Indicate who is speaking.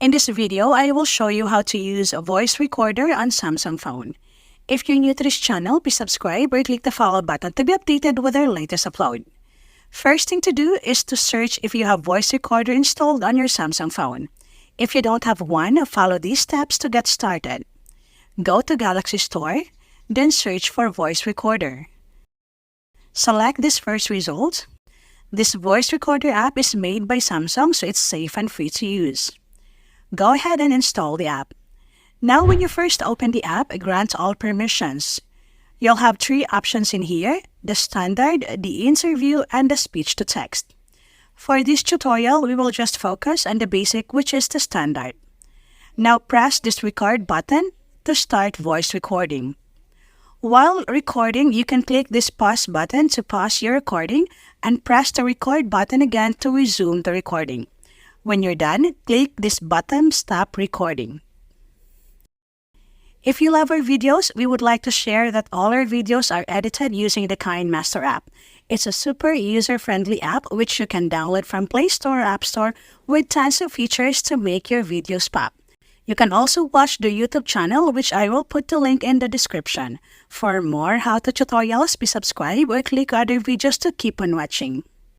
Speaker 1: In this video, I will show you how to use a voice recorder on Samsung phone. If you're new to this channel, please subscribe or click the follow button to be updated with our latest upload. First thing to do is to search if you have voice recorder installed on your Samsung phone. If you don't have one, follow these steps to get started. Go to Galaxy Store, then search for voice recorder. Select this first result. This voice recorder app is made by Samsung, so it's safe and free to use. Go ahead and install the app. Now when you first open the app, grant all permissions. You'll have three options in here: the standard, the interview, and the speech to text. For this tutorial, we will just focus on the basic, which is the standard. Now press this record button to start voice recording. While recording, you can click this pause button to pause your recording and press the record button again to resume the recording. When you're done, click this button, Stop Recording. If you love our videos, we would like to share that all our videos are edited using the KineMaster app. It's a super user-friendly app which you can download from Play Store or App Store with tons of features to make your videos pop. You can also watch the YouTube channel, which I will put the link in the description. For more how-to tutorials, please subscribe or click other videos to keep on watching.